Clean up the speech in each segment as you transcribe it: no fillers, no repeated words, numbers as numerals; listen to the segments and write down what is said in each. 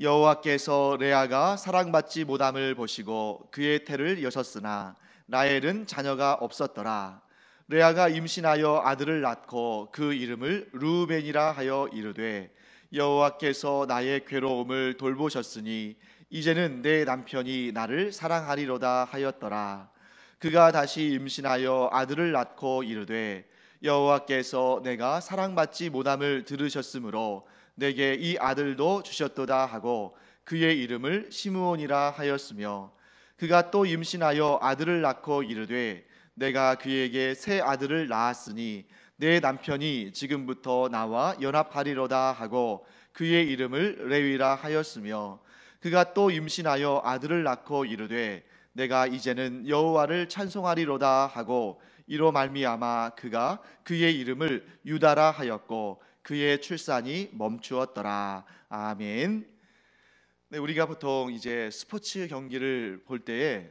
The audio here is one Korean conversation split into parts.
여호와께서 레아가 사랑받지 못함을 보시고 그의 태를 여셨으나 라헬은 자녀가 없었더라. 레아가 임신하여 아들을 낳고 그 이름을 르우벤이라 하여 이르되 여호와께서 나의 괴로움을 돌보셨으니 이제는 내 남편이 나를 사랑하리로다 하였더라. 그가 다시 임신하여 아들을 낳고 이르되 여호와께서 내가 사랑받지 못함을 들으셨으므로 내게 이 아들도 주셨도다 하고 그의 이름을 시므온이라 하였으며 그가 또 임신하여 아들을 낳고 이르되 내가 그에게 새 아들을 낳았으니 내 남편이 지금부터 나와 연합하리로다 하고 그의 이름을 레위라 하였으며 그가 또 임신하여 아들을 낳고 이르되 내가 이제는 여호와를 찬송하리로다 하고 이로 말미암아 그가 그의 이름을 유다라 하였고 그의 출산이 멈추었더라. 아멘. 네, 우리가 보통 이제 스포츠 경기를 볼 때에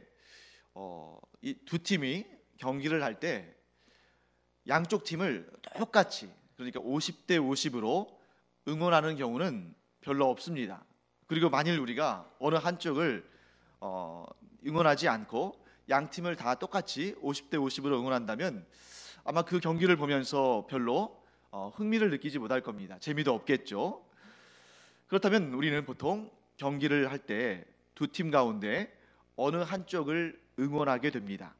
이 두 팀이 경기를 할 때 양쪽 팀을 똑같이, 그러니까 50대 50으로 응원하는 경우는 별로 없습니다. 그리고 만일 우리가 어느 한쪽을 응원하지 않고 양 팀을 다 똑같이 50대 50으로 응원한다면 아마 그 경기를 보면서 별로 흥미를 느끼지 못할 겁니다. 재미도 없겠죠. 그렇다면 우리는 보통 경기를 할 때 두 팀 가운데 어느 한쪽을 응원하게 됩니다.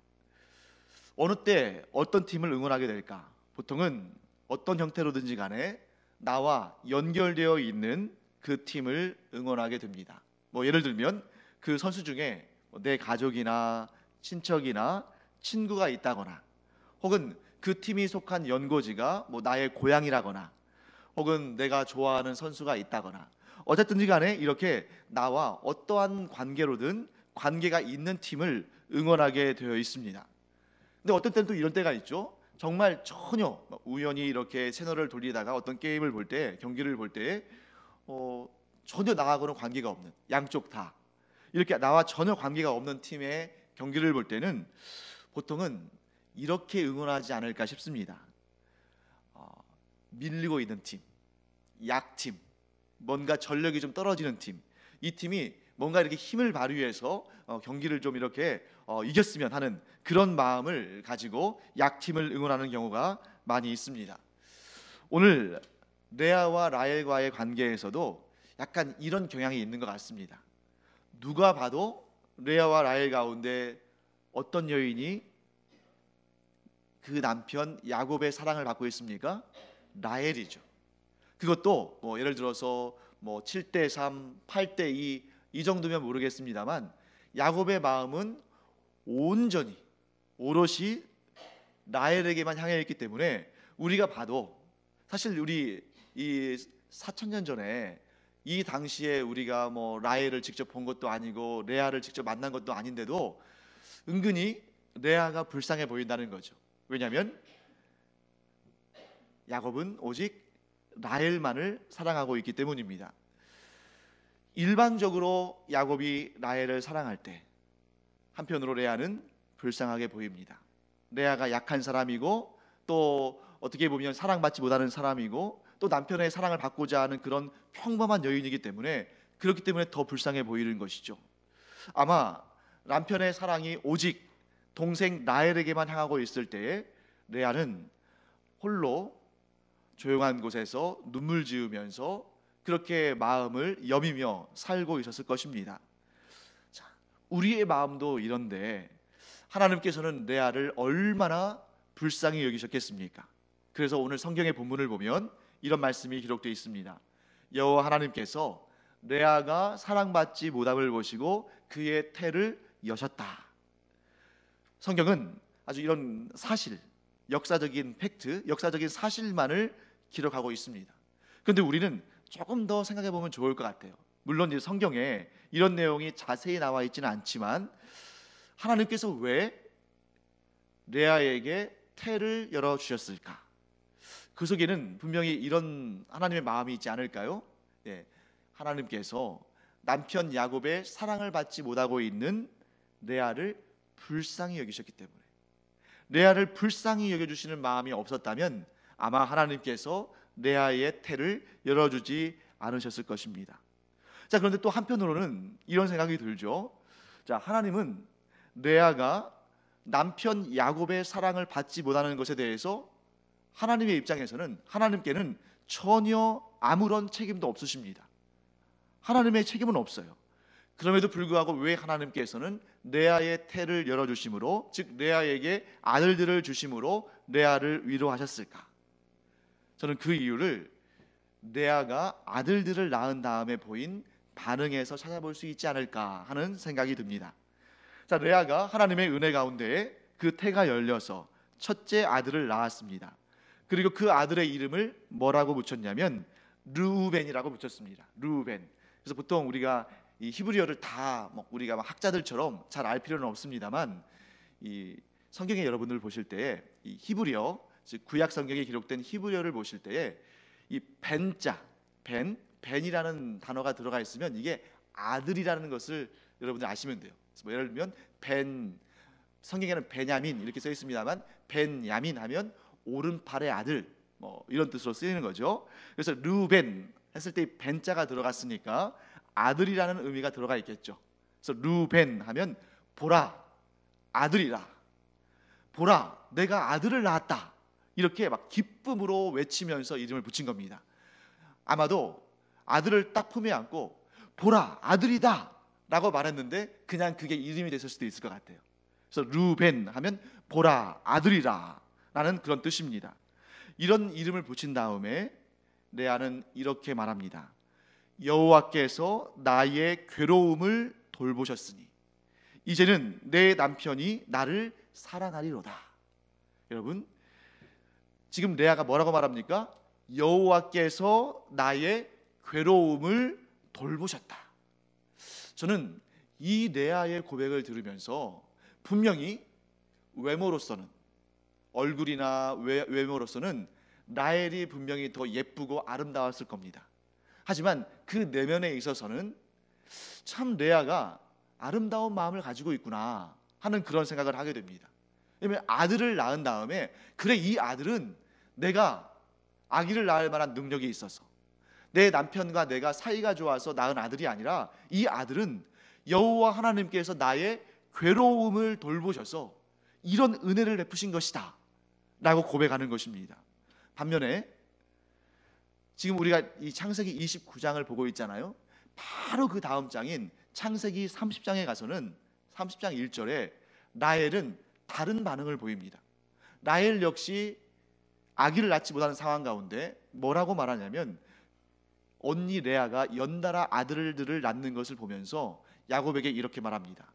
어느 때 어떤 팀을 응원하게 될까? 보통은 어떤 형태로든지 간에 나와 연결되어 있는 그 팀을 응원하게 됩니다. 예를 들면 그 선수 중에 내 가족이나 친척이나 친구가 있다거나, 혹은 그 팀이 속한 연고지가 나의 고향이라거나, 혹은 내가 좋아하는 선수가 있다거나, 어쨌든지 간에 이렇게 나와 어떠한 관계로든 관계가 있는 팀을 응원하게 되어 있습니다. 근데 어떤 때는 또 이런 때가 있죠. 정말 전혀 우연히 이렇게 채널을 돌리다가 어떤 게임을 볼 때, 경기를 볼 때 전혀 나하고는 관계가 없는, 양쪽 다 이렇게 나와 전혀 관계가 없는 팀의 경기를 볼 때는 보통은 이렇게 응원하지 않을까 싶습니다. 밀리고 있는 팀, 약팀, 뭔가 전력이 좀 떨어지는 팀, 이 팀이 뭔가 이렇게 힘을 발휘해서 경기를 좀 이렇게 이겼으면 하는 그런 마음을 가지고 약팀을 응원하는 경우가 많이 있습니다. 오늘 레아와 라헬과의 관계에서도 약간 이런 경향이 있는 것 같습니다. 누가 봐도 레아와 라헬 가운데 어떤 여인이 그 남편 야곱의 사랑을 받고 있습니까? 라헬이죠. 그것도 예를 들어서 7대 3, 8대 2 이 정도면 모르겠습니다만 야곱의 마음은 온전히 오롯이 라헬에게만 향해 있기 때문에 우리가 봐도, 사실 우리 이 4,000년 전에 이 당시에 우리가 라헬을 직접 본 것도 아니고 레아를 직접 만난 것도 아닌데도 은근히 레아가 불쌍해 보인다는 거죠. 왜냐하면 야곱은 오직 라헬만을 사랑하고 있기 때문입니다. 일반적으로 야곱이 라헬을 사랑할 때 한편으로 레아는 불쌍하게 보입니다. 레아가 약한 사람이고 또 어떻게 보면 사랑받지 못하는 사람이고 또 남편의 사랑을 받고자 하는 그런 평범한 여인이기 때문에, 그렇기 때문에 더 불쌍해 보이는 것이죠. 아마 남편의 사랑이 오직 동생 라헬에게만 향하고 있을 때에 레아는 홀로 조용한 곳에서 눈물 지으면서 그렇게 마음을 여미며 살고 있었을 것입니다. 자, 우리의 마음도 이런데 하나님께서는 레아를 얼마나 불쌍히 여기셨겠습니까? 그래서 오늘 성경의 본문을 보면 이런 말씀이 기록되어 있습니다. 여호와 하나님께서 레아가 사랑받지 못함을 보시고 그의 태를 여셨다. 성경은 아주 이런 사실, 역사적인 팩트, 역사적인 사실만을 기록하고 있습니다. 그런데 우리는 조금 더 생각해 보면 좋을 것 같아요. 물론 이제 성경에 이런 내용이 자세히 나와 있지는 않지만 하나님께서 왜 레아에게 태를 열어 주셨을까? 그 속에는 분명히 이런 하나님의 마음이 있지 않을까요? 하나님께서 남편 야곱의 사랑을 받지 못하고 있는 레아를 불쌍히 여기셨기 때문에, 레아를 불쌍히 여겨주시는 마음이 없었다면 아마 하나님께서 레아의 태를 열어주지 않으셨을 것입니다. 자, 그런데 또 한편으로는 이런 생각이 들죠. 자, 하나님은 레아가 남편 야곱의 사랑을 받지 못하는 것에 대해서 하나님의 입장에서는 하나님께는 전혀 아무런 책임도 없으십니다. 하나님의 책임은 없어요. 그럼에도 불구하고 왜 하나님께서는 레아의 태를 열어주심으로, 즉 레아에게 아들들을 주심으로 레아를 위로하셨을까? 저는 그 이유를 레아가 아들들을 낳은 다음에 보인 반응에서 찾아볼 수 있지 않을까 하는 생각이 듭니다. 자, 레아가 하나님의 은혜 가운데 그 태가 열려서 첫째 아들을 낳았습니다. 그리고 그 아들의 이름을 뭐라고 붙였냐면 르우벤이라고 붙였습니다. 르우벤. 그래서 보통 우리가 이 히브리어를 다 우리가 학자들처럼 잘 알 필요는 없습니다만, 이 성경에 여러분들 보실 때에 이 히브리어, 즉 구약 성경에 기록된 히브리어를 보실 때에 이 벤자, 벤이라는 단어가 들어가 있으면 이게 아들이라는 것을 여러분들 아시면 돼요. 그래서 예를 들면 성경에는 베냐민 이렇게 써 있습니다만, 벤야민 하면 오른팔의 아들, 이런 뜻으로 쓰이는 거죠. 그래서 르벤 했을 때 벤자가 들어갔으니까 아들이라는 의미가 들어가 있겠죠. 그래서 르벤 하면 보라, 아들이라, 보라, 내가 아들을 낳았다, 이렇게 막 기쁨으로 외치면서 이름을 붙인 겁니다. 아마도 아들을 딱 품에 안고 보라, 아들이다 라고 말했는데 그냥 그게 이름이 됐을 수도 있을 것 같아요. 그래서 르벤 하면 보라, 아들이라 라는 그런 뜻입니다. 이런 이름을 붙인 다음에 레아는 이렇게 말합니다. 여호와께서 나의 괴로움을 돌보셨으니 이제는 내 남편이 나를 사랑하리로다. 여러분, 지금 레아가 뭐라고 말합니까? 여호와께서 나의 괴로움을 돌보셨다. 저는 이 레아의 고백을 들으면서 분명히 외모로서는, 얼굴이나 외모로서는 라헬이 분명히 더 예쁘고 아름다웠을 겁니다. 하지만 그 내면에 있어서는 참 레아가 아름다운 마음을 가지고 있구나 하는 그런 생각을 하게 됩니다. 왜냐하면 아들을 낳은 다음에, 그래, 이 아들은 내가 아기를 낳을 만한 능력이 있어서 내 남편과 내가 사이가 좋아서 낳은 아들이 아니라 이 아들은 여호와 하나님께서 나의 괴로움을 돌보셔서 이런 은혜를 베푸신 것이다 라고 고백하는 것입니다. 반면에 지금 우리가 이 창세기 29장을 보고 있잖아요. 바로 그 다음 장인 창세기 30장에 가서는 30장 1절에 라헬은 다른 반응을 보입니다. 라헬 역시 아기를 낳지 못하는 상황 가운데 뭐라고 말하냐면, 언니 레아가 연달아 아들들을 낳는 것을 보면서 야곱에게 이렇게 말합니다.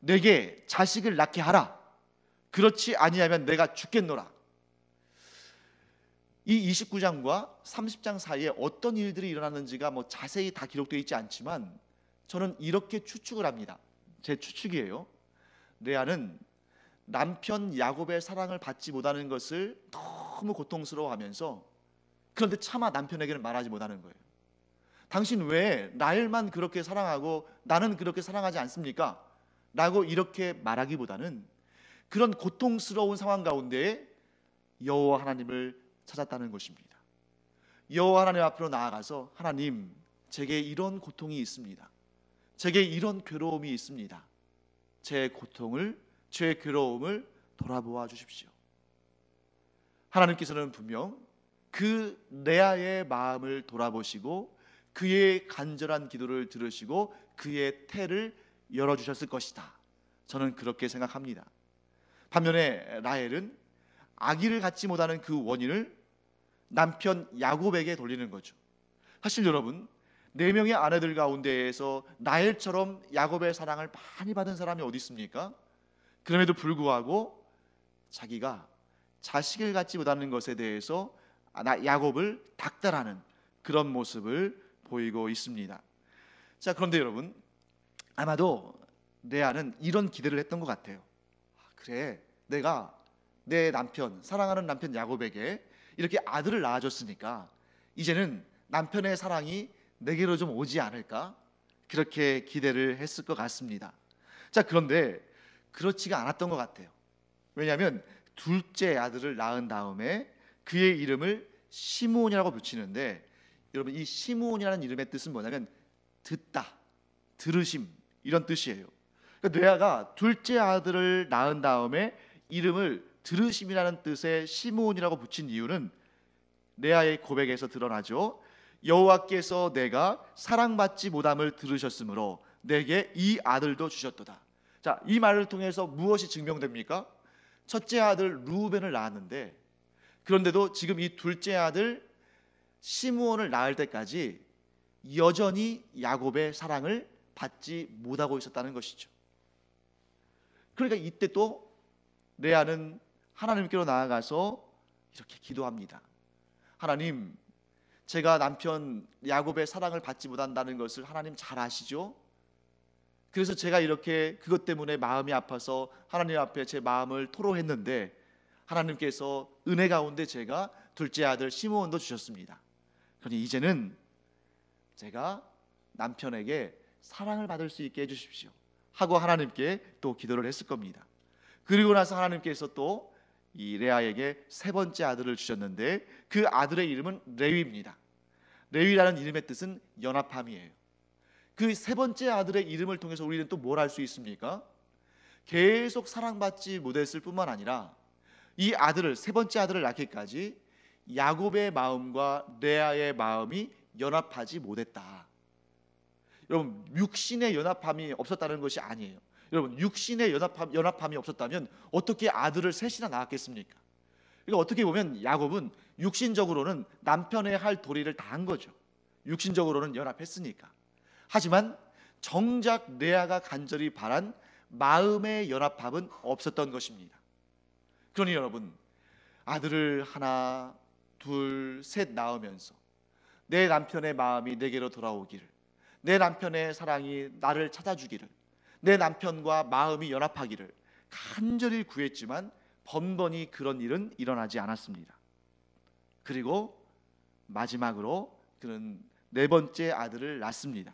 내게 자식을 낳게 하라. 그렇지 아니하면 내가 죽겠노라. 이 29장과 30장 사이에 어떤 일들이 일어났는지가 자세히 다 기록되어 있지 않지만 저는 이렇게 추측을 합니다. 제 추측이에요. 레아는 남편 야곱의 사랑을 받지 못하는 것을 너무 고통스러워하면서, 그런데 차마 남편에게는 말하지 못하는 거예요. 당신 왜 라헬만 그렇게 사랑하고 나는 그렇게 사랑하지 않습니까? 라고 이렇게 말하기보다는 그런 고통스러운 상황 가운데 여호와 하나님을 찾았다는 것입니다. 여호와 하나님 앞으로 나아가서, 하나님, 제게 이런 고통이 있습니다. 제게 이런 괴로움이 있습니다. 제 고통을, 제 괴로움을 돌아보아 주십시오. 하나님께서는 분명 그 레아의 마음을 돌아보시고 그의 간절한 기도를 들으시고 그의 태를 열어주셨을 것이다. 저는 그렇게 생각합니다. 반면에 라헬은 아기를 갖지 못하는 그 원인을 남편 야곱에게 돌리는 거죠. 사실 여러분, 4명의 아내들 가운데에서 라헬처럼 야곱의 사랑을 많이 받은 사람이 어디 있습니까? 그럼에도 불구하고 자기가 자식을 갖지 못하는 것에 대해서 야곱을 닥달하는 그런 모습을 보이고 있습니다. 자, 그런데 여러분, 아마도 레아는 이런 기대를 했던 것 같아요. 그래, 내가 내 남편, 사랑하는 남편 야곱에게 이렇게 아들을 낳아줬으니까 이제는 남편의 사랑이 내게로 좀 오지 않을까? 그렇게 기대를 했을 것 같습니다. 자, 그런데 그렇지가 않았던 것 같아요. 왜냐하면 둘째 아들을 낳은 다음에 그의 이름을 시므온이라고 붙이는데, 여러분, 이 시므온이라는 이름의 뜻은 뭐냐면 듣다, 들으심 이런 뜻이에요. 그러니까 레아가 둘째 아들을 낳은 다음에 이름을 들으심이라는 뜻의 시므온이라고 붙인 이유는 레아의 고백에서 드러나죠. 여호와께서 내가 사랑받지 못함을 들으셨으므로 내게 이 아들도 주셨도다. 자, 이 말을 통해서 무엇이 증명됩니까? 첫째 아들 루벤을 낳았는데, 그런데도 지금 이 둘째 아들 시므온을 낳을 때까지 여전히 야곱의 사랑을 받지 못하고 있었다는 것이죠. 그러니까 이때 또 레아는 하나님께로 나아가서 이렇게 기도합니다. 하나님, 제가 남편 야곱의 사랑을 받지 못한다는 것을 하나님 잘 아시죠? 그래서 제가 이렇게 그것 때문에 마음이 아파서 하나님 앞에 제 마음을 토로했는데 하나님께서 은혜 가운데 제가 둘째 아들 시므온도 주셨습니다. 그러니 이제는 제가 남편에게 사랑을 받을 수 있게 해주십시오 하고 하나님께 또 기도를 했을 겁니다. 그리고 나서 하나님께서 또 이 레아에게 세 번째 아들을 주셨는데 그 아들의 이름은 레위입니다. 레위라는 이름의 뜻은 연합함이에요. 그 세 번째 아들의 이름을 통해서 우리는 또 뭘 알 수 있습니까? 계속 사랑받지 못했을 뿐만 아니라 이 아들을, 세 번째 아들을 낳기까지 야곱의 마음과 레아의 마음이 연합하지 못했다. 여러분, 육신의 연합함이 없었다는 것이 아니에요. 여러분, 육신의 연합함이 없었다면 어떻게 아들을 셋이나 낳았겠습니까? 그러니까 어떻게 보면 야곱은 육신적으로는 남편의 할 도리를 다 한 거죠. 육신적으로는 연합했으니까. 하지만 정작 레아가 간절히 바란 마음의 연합함은 없었던 것입니다. 그러니 여러분, 아들을 하나, 둘, 셋 낳으면서 내 남편의 마음이 내게로 돌아오기를, 내 남편의 사랑이 나를 찾아주기를, 내 남편과 마음이 연합하기를 간절히 구했지만 번번이 그런 일은 일어나지 않았습니다. 그리고 마지막으로 그는 네 번째 아들을 낳습니다.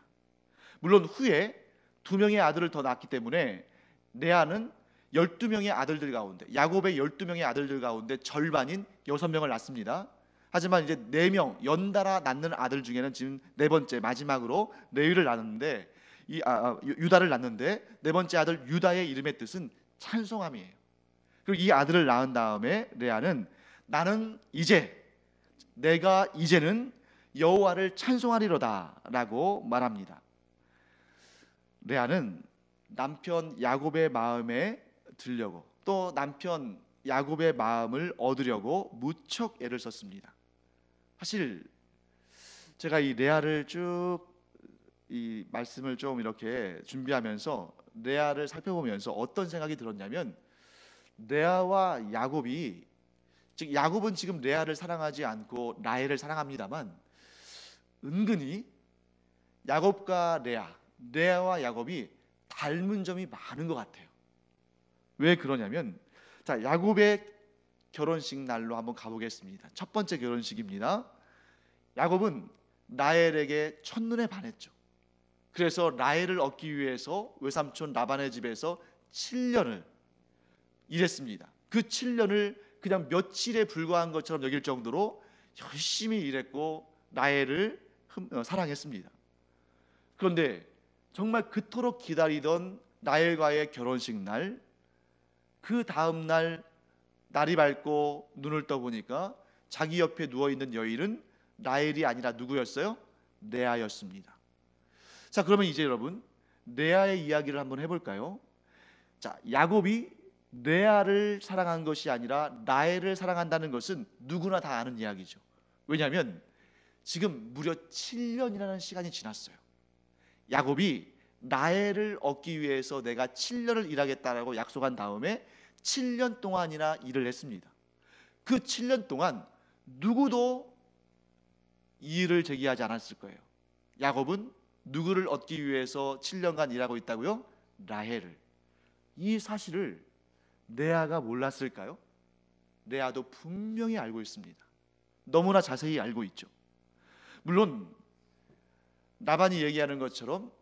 물론 후에 두 명의 아들을 더 낳기 때문에 레아는 12명의 아들들 가운데, 야곱의 12명의 아들들 가운데 절반인 6명을 낳습니다. 하지만 이제 4명 연달아 낳는 아들 중에는 지금 네 번째 마지막으로 레위를 낳는데 유다를 낳는데 네 번째 아들 유다의 이름의 뜻은 찬송함이에요. 그리고 이 아들을 낳은 다음에 레아는 내가 이제는 여호와를 찬송하리로다라고 말합니다. 레아는 남편 야곱의 마음에 들려고 또 남편 야곱의 마음을 얻으려고 무척 애를 썼습니다. 사실 제가 이 레아를 쭉 이 말씀을 좀 이렇게 준비하면서 레아를 살펴보면서 어떤 생각이 들었냐면, 레아와 야곱이, 즉 야곱은 지금 레아를 사랑하지 않고 라헬을 사랑합니다만 은근히 야곱과 레아와 야곱이 닮은 점이 많은 것 같아요. 왜 그러냐면, 자, 야곱의 결혼식 날로 한번 가보겠습니다. 첫 번째 결혼식입니다. 야곱은 라헬에게 첫눈에 반했죠. 그래서 라헬을 얻기 위해서 외삼촌 라반의 집에서 7년을 일했습니다. 그 7년을 그냥 며칠에 불과한 것처럼 여길 정도로 열심히 일했고 라헬을 사랑했습니다. 그런데 정말 그토록 기다리던 라헬과의 결혼식 날, 그 다음 날 날이 밝고 눈을 떠보니까 자기 옆에 누워있는 여인은 라헬이 아니라 누구였어요? 레아였습니다. 자, 그러면 이제 여러분 레아의 이야기를 한번 해볼까요? 자, 야곱이 레아를 사랑한 것이 아니라 라헬을 사랑한다는 것은 누구나 다 아는 이야기죠. 왜냐하면 지금 무려 7년이라는 시간이 지났어요. 야곱이 라헬을 얻기 위해서 내가 7년을 일하겠다라고 약속한 다음에 7년 동안이나 일을 했습니다. 그 7년 동안 누구도 이의를 제기하지 않았을 거예요. 야곱은 누구를 얻기 위해서 7년간 일하고 있다고요? 라헬을. 이 사실을 레아가 몰랐을까요? 레아도 분명히 알고 있습니다. 너무나 자세히 알고 있죠. 물론 라반이 얘기하는 것처럼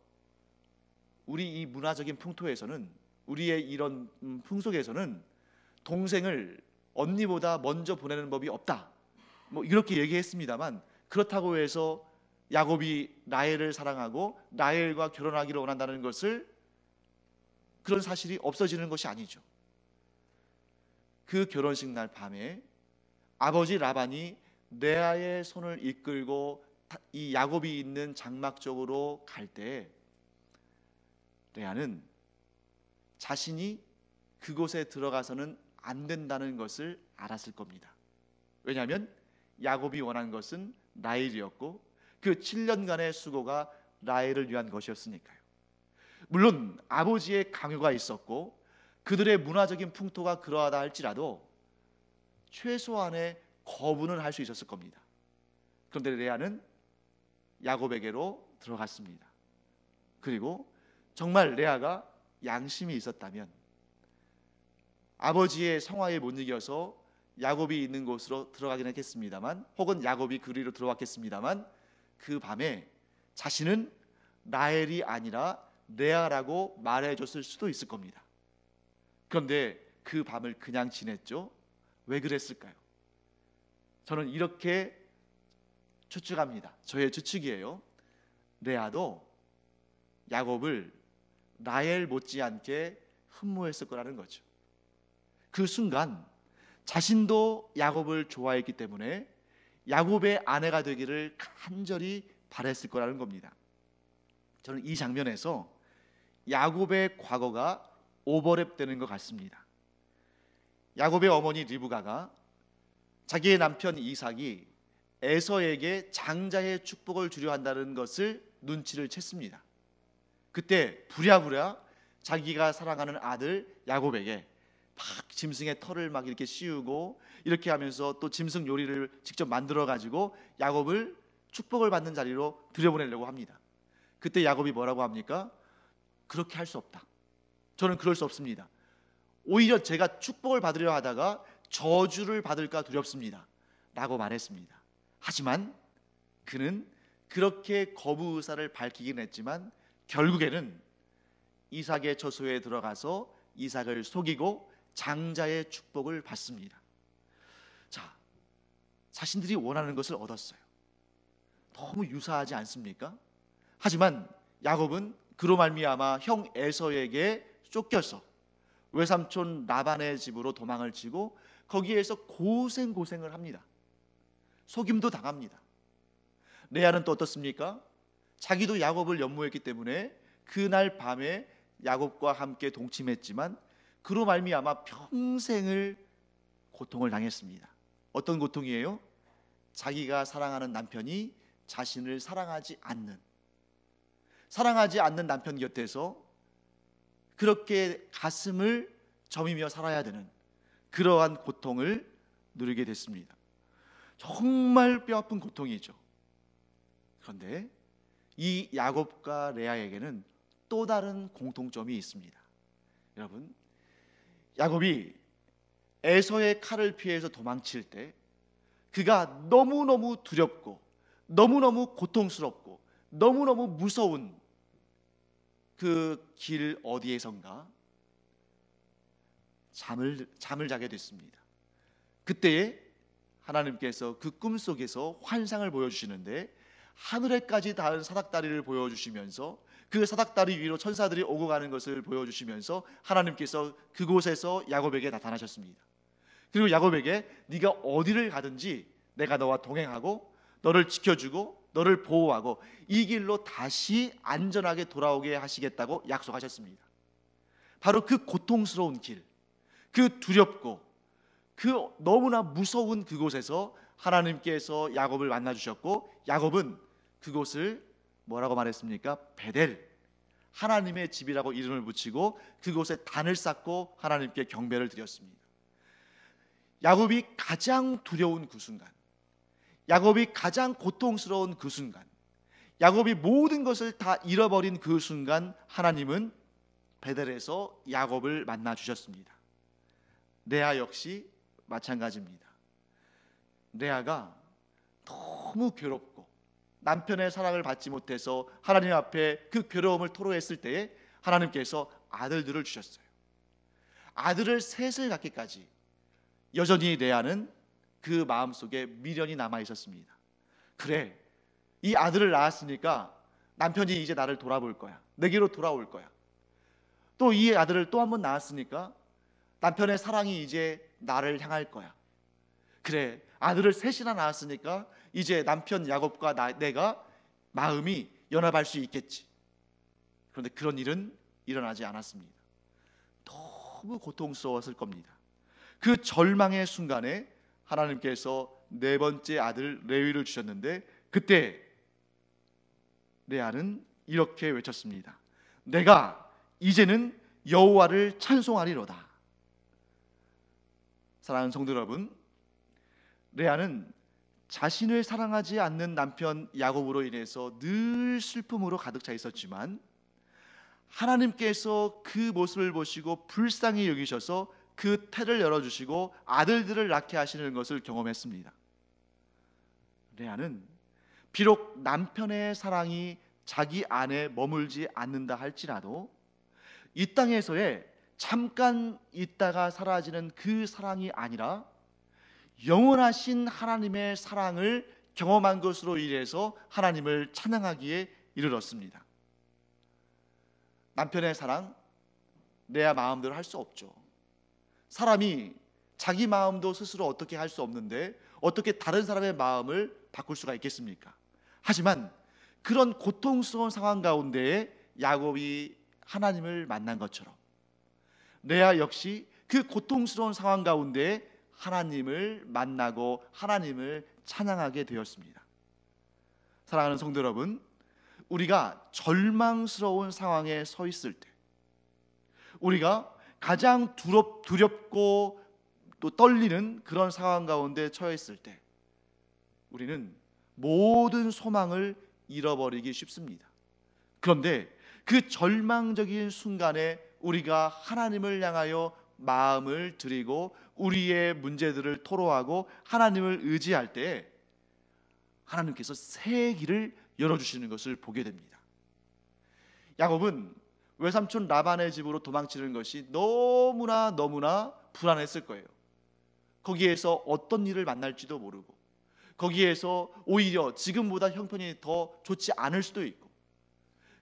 우리 이 문화적인 풍토에서는, 우리의 이런 풍속에서는 동생을 언니보다 먼저 보내는 법이 없다, 뭐 이렇게 얘기했습니다만, 그렇다고 해서 야곱이 라헬을 사랑하고 라헬과 결혼하기를 원한다는 것을, 그런 사실이 없어지는 것이 아니죠. 그 결혼식 날 밤에 아버지 라반이 레아의 손을 이끌고 이 야곱이 있는 장막 쪽으로 갈 때 레아는 자신이 그곳에 들어가서는 안 된다는 것을 알았을 겁니다. 왜냐하면 야곱이 원한 것은 라헬이었고 그 7년간의 수고가 라헬을 위한 것이었으니까요. 물론 아버지의 강요가 있었고 그들의 문화적인 풍토가 그러하다 할지라도 최소한의 거부는 할 수 있었을 겁니다. 그런데 레아는 야곱에게로 들어갔습니다. 그리고 정말 레아가 양심이 있었다면 아버지의 성화에 못 이겨서 야곱이 있는 곳으로 들어가긴 했겠습니다만, 혹은 야곱이 그리로 들어왔겠습니다만, 그 밤에 자신은 라헬이 아니라 레아라고 말해줬을 수도 있을 겁니다. 그런데 그 밤을 그냥 지냈죠. 왜 그랬을까요? 저는 이렇게 추측합니다. 저의 추측이에요. 레아도 야곱을 라헬 못지않게 흠모했을 거라는 거죠. 그 순간 자신도 야곱을 좋아했기 때문에 야곱의 아내가 되기를 간절히 바랬을 거라는 겁니다. 저는 이 장면에서 야곱의 과거가 오버랩되는 것 같습니다. 야곱의 어머니 리브가가 자기의 남편 이삭이 에서에게 장자의 축복을 주려 한다는 것을 눈치를 챘습니다. 그때 부랴부랴 자기가 사랑하는 아들 야곱에게 막 짐승의 털을 막 이렇게 씌우고 이렇게 하면서 또 짐승 요리를 직접 만들어 가지고 야곱을 축복을 받는 자리로 들여보내려고 합니다. 그때 야곱이 뭐라고 합니까? 그렇게 할 수 없다. 저는 그럴 수 없습니다. 오히려 제가 축복을 받으려 하다가 저주를 받을까 두렵습니다 라고 말했습니다. 하지만 그는 그렇게 거부 의사를 밝히긴 했지만 결국에는 이삭의 처소에 들어가서 이삭을 속이고 장자의 축복을 받습니다. 자, 자신들이 원하는 것을 얻었어요. 너무 유사하지 않습니까? 하지만 야곱은 그로 말미암아 형 에서에게 쫓겨서 외삼촌 라반의 집으로 도망을 치고 거기에서 고생을 합니다. 속임도 당합니다. 레아는 또 어떻습니까? 자기도 야곱을 연모했기 때문에 그날 밤에 야곱과 함께 동침했지만 그로 말미암아 평생을 고통을 당했습니다. 어떤 고통이에요? 자기가 사랑하는 남편이 자신을 사랑하지 않는 남편 곁에서 그렇게 가슴을 저미며 살아야 되는 그러한 고통을 누리게 됐습니다. 정말 뼈아픈 고통이죠. 그런데 이 야곱과 레아에게는 또 다른 공통점이 있습니다. 여러분, 야곱이 에서의 칼을 피해서 도망칠 때 그가 너무너무 두렵고 너무너무 고통스럽고 너무너무 무서운 그 길 어디에선가 잠을 자게 됐습니다. 그때에 하나님께서 그 꿈속에서 환상을 보여주시는데 하늘에까지 닿은 사닥다리를 보여주시면서 그 사닥다리 위로 천사들이 오고 가는 것을 보여주시면서 하나님께서 그곳에서 야곱에게 나타나셨습니다. 그리고 야곱에게 네가 어디를 가든지 내가 너와 동행하고 너를 지켜주고 너를 보호하고 이 길로 다시 안전하게 돌아오게 하시겠다고 약속하셨습니다. 바로 그 고통스러운 길, 그 두렵고 그 너무나 무서운 그곳에서 하나님께서 야곱을 만나주셨고 야곱은 그곳을 뭐라고 말했습니까? 베델, 하나님의 집이라고 이름을 붙이고 그곳에 단을 쌓고 하나님께 경배를 드렸습니다. 야곱이 가장 두려운 그 순간, 야곱이 가장 고통스러운 그 순간, 야곱이 모든 것을 다 잃어버린 그 순간 하나님은 베델에서 야곱을 만나 주셨습니다. 레아 역시 마찬가지입니다. 레아가 너무 괴롭고 남편의 사랑을 받지 못해서 하나님 앞에 그 괴로움을 토로했을 때에 하나님께서 아들들을 주셨어요. 아들을 셋을 갖기까지 여전히 레아는 그 마음속에 미련이 남아 있었습니다. 그래, 이 아들을 낳았으니까 남편이 이제 나를 돌아볼 거야. 내게로 돌아올 거야. 또 이 아들을 또 한 번 낳았으니까 남편의 사랑이 이제 나를 향할 거야. 그래, 아들을 셋이나 낳았으니까 이제 남편 야곱과 내가 마음이 연합할 수 있겠지. 그런데 그런 일은 일어나지 않았습니다. 너무 고통스러웠을 겁니다. 그 절망의 순간에 하나님께서 네 번째 아들 레위를 주셨는데, 그때 레아는 이렇게 외쳤습니다. 내가 이제는 여호와를 찬송하리로다. 사랑하는 성도 여러분, 레아는 자신을 사랑하지 않는 남편 야곱으로 인해서 늘 슬픔으로 가득 차 있었지만, 하나님께서 그 모습을 보시고 불쌍히 여기셔서 그 태를 열어주시고 아들들을 낳게 하시는 것을 경험했습니다. 레아는 비록 남편의 사랑이 자기 안에 머물지 않는다 할지라도 이 땅에서의 잠깐 있다가 사라지는 그 사랑이 아니라 영원하신 하나님의 사랑을 경험한 것으로 인해서 하나님을 찬양하기에 이르렀습니다. 남편의 사랑, 레아 마음대로 할 수 없죠. 사람이 자기 마음도 스스로 어떻게 할 수 없는데 어떻게 다른 사람의 마음을 바꿀 수가 있겠습니까? 하지만 그런 고통스러운 상황 가운데에 야곱이 하나님을 만난 것처럼 레아 역시 그 고통스러운 상황 가운데 하나님을 만나고 하나님을 찬양하게 되었습니다. 사랑하는 성도 여러분, 우리가 절망스러운 상황에 서 있을 때, 우리가 가장 두렵고 또 떨리는 그런 상황 가운데 처해 있을 때 우리는 모든 소망을 잃어버리기 쉽습니다. 그런데 그 절망적인 순간에 우리가 하나님을 향하여 마음을 드리고 우리의 문제들을 토로하고 하나님을 의지할 때 하나님께서 새 길을 열어주시는 것을 보게 됩니다. 야곱은 외삼촌 라반의 집으로 도망치는 것이 너무나 불안했을 거예요. 거기에서 어떤 일을 만날지도 모르고, 거기에서 오히려 지금보다 형편이 더 좋지 않을 수도 있고,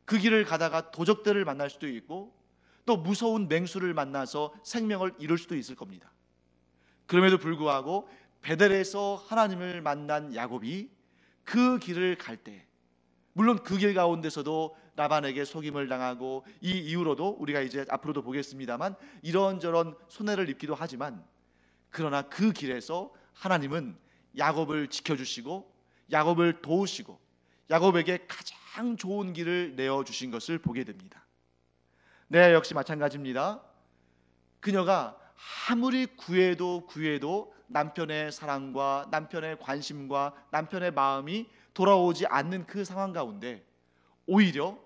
그 길을 가다가 도적들을 만날 수도 있고, 또 무서운 맹수를 만나서 생명을 잃을 수도 있을 겁니다. 그럼에도 불구하고 베델에서 하나님을 만난 야곱이 그 길을 갈 때, 물론 그 길 가운데서도 라반에게 속임을 당하고 이 이후로도 우리가 이제 앞으로도 보겠습니다만 이런저런 손해를 입기도 하지만, 그러나 그 길에서 하나님은 야곱을 지켜주시고 야곱을 도우시고 야곱에게 가장 좋은 길을 내어주신 것을 보게 됩니다. 레아 역시 마찬가지입니다. 그녀가 아무리 구해도 남편의 사랑과 남편의 관심과 남편의 마음이 돌아오지 않는 그 상황 가운데 오히려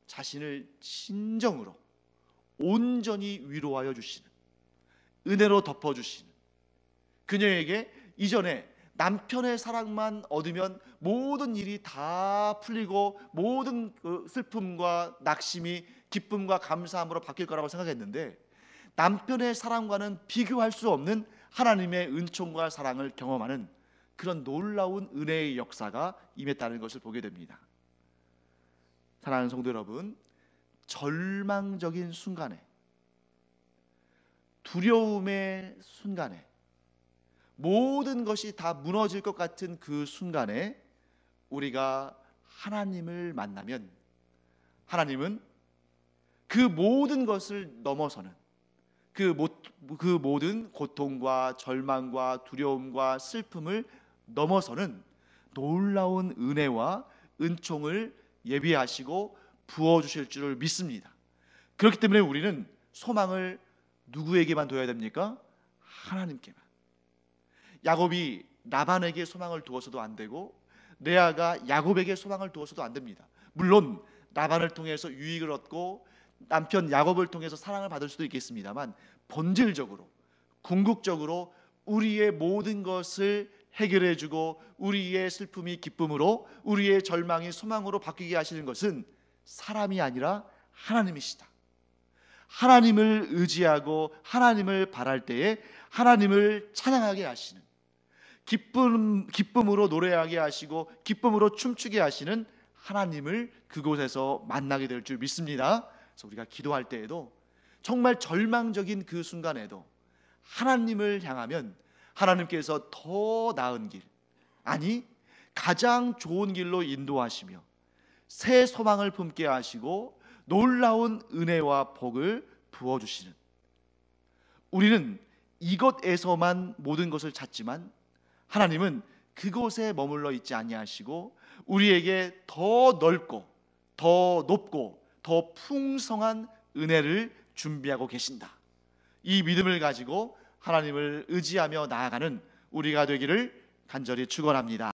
자신을 진정으로 온전히 위로하여 주시는, 은혜로 덮어주시는, 그녀에게 이전에 남편의 사랑만 얻으면 모든 일이 다 풀리고 모든 그 슬픔과 낙심이 기쁨과 감사함으로 바뀔 거라고 생각했는데, 남편의 사랑과는 비교할 수 없는 하나님의 은총과 사랑을 경험하는 그런 놀라운 은혜의 역사가 임했다는 것을 보게 됩니다. 사랑하는 성도 여러분, 절망적인 순간에, 두려움의 순간에, 모든 것이 다 무너질 것 같은 그 순간에 우리가 하나님을 만나면 하나님은 그 모든 것을 넘어서는, 그 모든 고통과 절망과 두려움과 슬픔을 넘어서는 놀라운 은혜와 은총을 예비하시고 부어주실 줄을 믿습니다. 그렇기 때문에 우리는 소망을 누구에게만 둬야 됩니까? 하나님께만. 야곱이 라반에게 소망을 두어서도 안 되고 레아가 야곱에게 소망을 두어서도 안 됩니다. 물론 라반을 통해서 유익을 얻고 남편 야곱을 통해서 사랑을 받을 수도 있겠습니다만, 본질적으로 궁극적으로 우리의 모든 것을 해결해주고 우리의 슬픔이 기쁨으로, 우리의 절망이 소망으로 바뀌게 하시는 것은 사람이 아니라 하나님이시다. 하나님을 의지하고 하나님을 바랄 때에 하나님을 찬양하게 하시는, 기쁨으로 노래하게 하시고 기쁨으로 춤추게 하시는 하나님을 그곳에서 만나게 될 줄 믿습니다. 그래서 우리가 기도할 때에도 정말 절망적인 그 순간에도 하나님을 향하면 하나님께서 더 나은 길, 아니 가장 좋은 길로 인도하시며 새 소망을 품게 하시고 놀라운 은혜와 복을 부어주시는, 우리는 이것에서만 모든 것을 찾지만 하나님은 그곳에 머물러 있지 아니하시고 우리에게 더 넓고 더 높고 더 풍성한 은혜를 준비하고 계신다. 이 믿음을 가지고 하나님을 의지하며 나아가는 우리가 되기를 간절히 축원합니다.